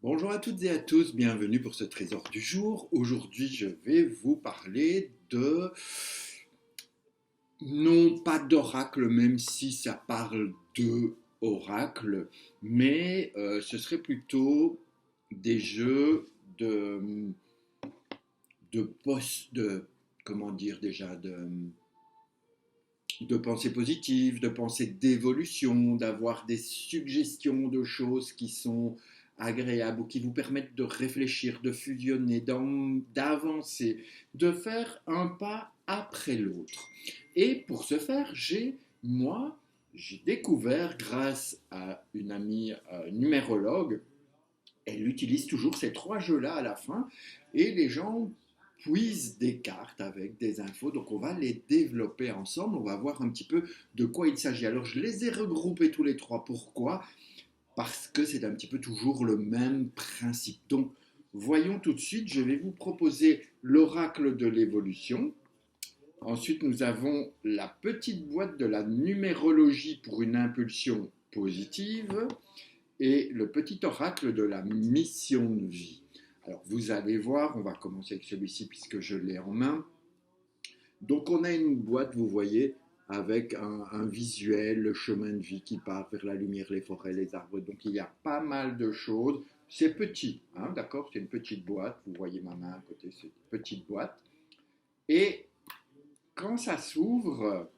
Bonjour à toutes et à tous, bienvenue pour ce trésor du jour. Aujourd'hui, je vais vous parler non pas d'oracle, même si ça parle de oracle, mais ce serait plutôt des jeux comment dire déjà, de pensée positive, de pensée d'évolution, d'avoir des suggestions de choses qui sont agréables ou qui vous permettent de réfléchir, de fusionner, d'avancer, de faire un pas après l'autre. Et pour ce faire, j'ai découvert grâce à une amie numérologue, elle utilise toujours ces trois jeux-là à la fin et les gens puisent des cartes avec des infos. Donc on va les développer ensemble, on va voir un petit peu de quoi il s'agit. Alors je les ai regroupés tous les trois. Pourquoi? Parce que c'est un petit peu toujours le même principe. Donc voyons tout de suite, je vais vous proposer l'oracle de l'évolution. Ensuite, nous avons la petite boîte de la numérologie pour une impulsion positive et le petit oracle de la mission de vie. Alors vous allez voir, on va commencer avec celui-ci puisque je l'ai en main. Donc on a une boîte, vous voyez, avec un visuel, le chemin de vie qui part vers la lumière, les forêts, les arbres. Donc il y a pas mal de choses. C'est petit, hein, d'accord? C'est une petite boîte. Vous voyez ma main à côté, c'est une petite boîte. Et quand ça s'ouvre,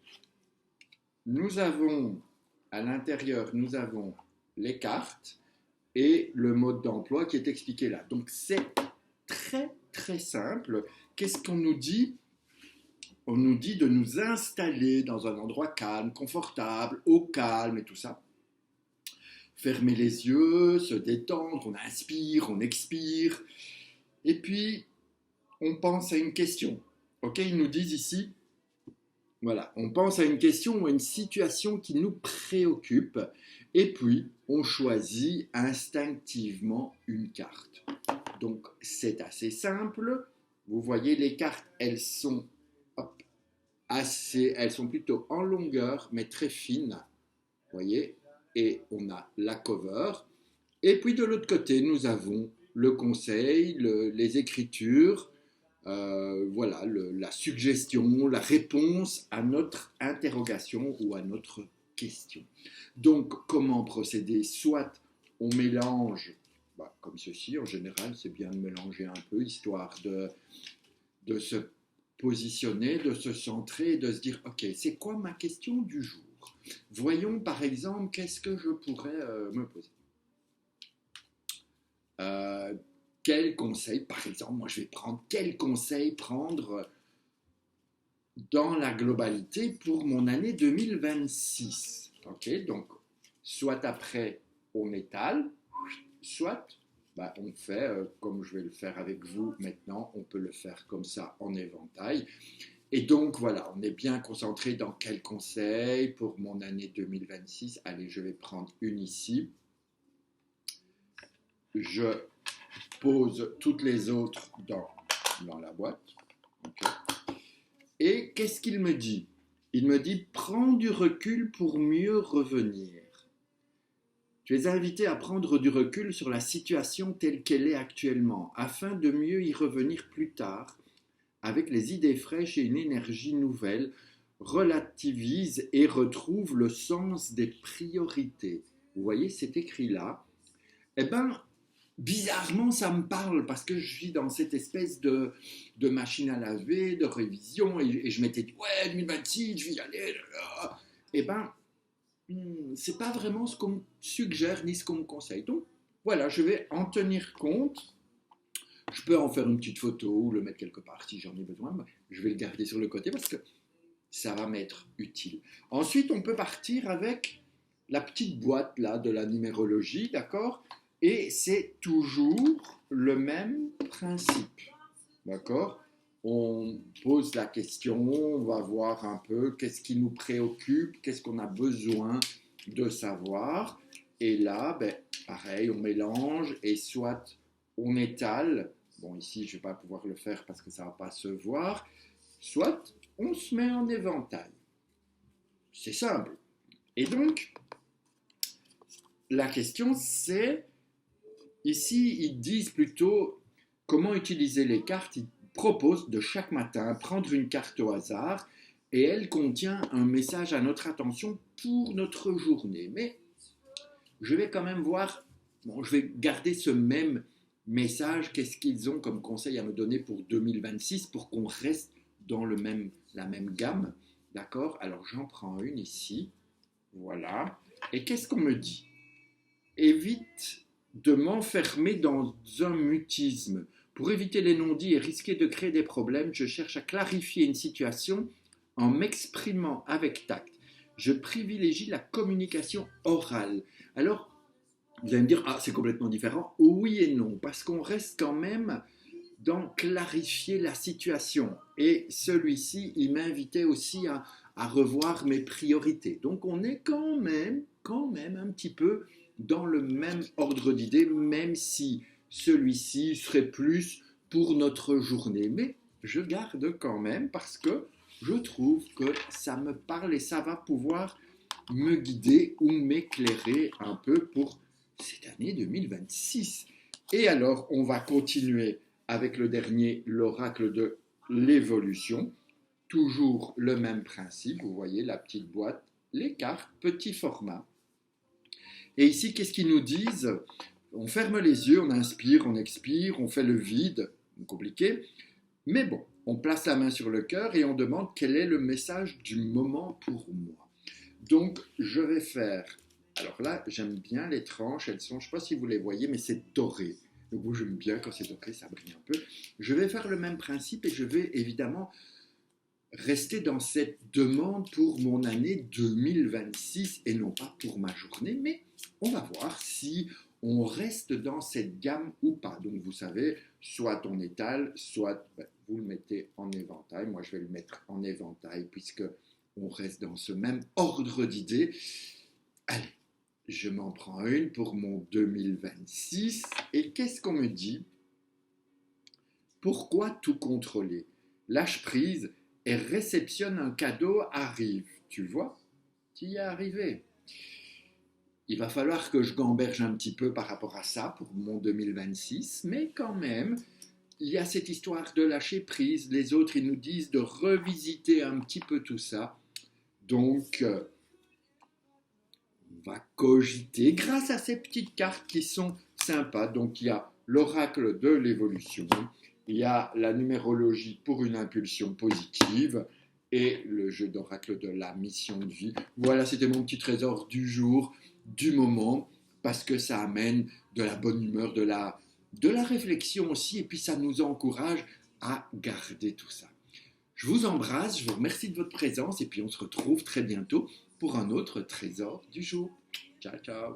nous avons à l'intérieur, nous avons les cartes et le mode d'emploi qui est expliqué là. Donc c'est très très simple. Qu'est-ce qu'on nous dit? On nous dit de nous installer dans un endroit calme, confortable, au calme et tout ça. Fermer les yeux, se détendre, on inspire, on expire. Et puis, on pense à une question. Ok, ils nous disent ici, voilà, on pense à une question ou à une situation qui nous préoccupe. Et puis, on choisit instinctivement une carte. Donc, c'est assez simple. Vous voyez, les cartes, elles sont elles sont plutôt en longueur, mais très fines. Vous voyez, et on a la cover. Et puis, de l'autre côté, nous avons le conseil, les écritures, voilà, la suggestion, la réponse à notre interrogation ou à notre question. Donc, comment procéder? Soit on mélange, comme ceci, en général, c'est bien de mélanger un peu, histoire de se positionner, de se centrer, de se dire, ok, c'est quoi ma question du jour? Voyons par exemple, qu'est-ce que je pourrais me poser? euh, Quel conseil, par exemple, moi je vais prendre quel conseil prendre dans la globalité pour mon année 2026. Ok, donc soit après on étale, soit on fait comme je vais le faire avec vous maintenant, on peut le faire comme ça en éventail. Et donc voilà, on est bien concentré dans quel conseil pour mon année 2026. Allez, je vais prendre une ici. Je pose toutes les autres dans la boîte. Okay. Et qu'est-ce qu'il me dit? Il me dit, prends du recul pour mieux revenir. Tu es invité à prendre du recul sur la situation telle qu'elle est actuellement, afin de mieux y revenir plus tard, avec les idées fraîches et une énergie nouvelle. Relativise et retrouve le sens des priorités. Vous voyez, c'est écrit là. Eh bien, bizarrement, ça me parle parce que je suis dans cette espèce de machine à laver, de révision, et je m'étais dit, ouais, 2026, je vais y aller. Eh bien, c'est pas vraiment ce qu'on me suggère ni ce qu'on me conseille. Donc, voilà, je vais en tenir compte. Je peux en faire une petite photo ou le mettre quelque part si j'en ai besoin. Je vais le garder sur le côté parce que ça va m'être utile. Ensuite, on peut partir avec la petite boîte là de la numérologie, d'accord? Et c'est toujours le même principe, d'accord? On pose la question, on va voir un peu qu'est-ce qui nous préoccupe, qu'est-ce qu'on a besoin de savoir. Et là, pareil, on mélange et soit on étale. Bon, ici, je ne vais pas pouvoir le faire parce que ça ne va pas se voir. Soit on se met en éventail. C'est simple. Et donc, la question, c'est Ici, ils disent plutôt comment utiliser les cartes. Ils proposent de chaque matin prendre une carte au hasard et elle contient un message à notre attention pour notre journée. Mais je vais quand même voir, bon, je vais garder ce même message, qu'est-ce qu'ils ont comme conseil à me donner pour 2026 pour qu'on reste dans la même gamme. D'accord? Alors j'en prends une ici. Voilà. Et qu'est-ce qu'on me dit? Évite de m'enfermer dans un mutisme. Pour éviter les non-dits et risquer de créer des problèmes, je cherche à clarifier une situation en m'exprimant avec tact. Je privilégie la communication orale. Alors, vous allez me dire, ah, c'est complètement différent. Oui et non, parce qu'on reste quand même dans clarifier la situation. Et celui-ci, il m'invitait aussi à revoir mes priorités. Donc, on est quand même un petit peu dans le même ordre d'idées, même si celui-ci serait plus pour notre journée. Mais je garde quand même parce que je trouve que ça me parle et ça va pouvoir me guider ou m'éclairer un peu pour cette année 2026. Et alors, on va continuer avec le dernier, l'oracle de l'évolution. Toujours le même principe, vous voyez la petite boîte, les cartes, petit format. Et ici, qu'est-ce qu'ils nous disent? On ferme les yeux, on inspire, on expire, on fait le vide, compliqué. Mais bon, on place la main sur le cœur et on demande quel est le message du moment pour moi. Donc, je vais faire... Alors là, j'aime bien les tranches, elles sont, je ne sais pas si vous les voyez, mais c'est doré. Donc moi, j'aime bien quand c'est doré, ça brille un peu. Je vais faire le même principe et je vais évidemment rester dans cette demande pour mon année 2026 et non pas pour ma journée, mais on va voir si on reste dans cette gamme ou pas. Donc vous savez, soit on étale, soit vous le mettez en éventail. Moi, je vais le mettre en éventail puisque on reste dans ce même ordre d'idées. Allez, je m'en prends une pour mon 2026. Et qu'est-ce qu'on me dit? Pourquoi tout contrôler? Lâche prise et réceptionne un cadeau arrive. Tu vois? Tu y es arrivé. Il va falloir que je gamberge un petit peu par rapport à ça pour mon 2026, mais quand même, il y a cette histoire de lâcher prise. Les autres, ils nous disent de revisiter un petit peu tout ça. Donc, on va cogiter grâce à ces petites cartes qui sont sympas. Donc, il y a l'oracle de l'évolution, il y a la numérologie pour une impulsion positive et le jeu d'oracle de la mission de vie. Voilà, c'était mon petit trésor du jour, du moment, parce que ça amène de la bonne humeur, de la réflexion aussi, et puis ça nous encourage à garder tout ça. Je vous embrasse, je vous remercie de votre présence, et puis on se retrouve très bientôt pour un autre trésor du jour. Ciao, ciao.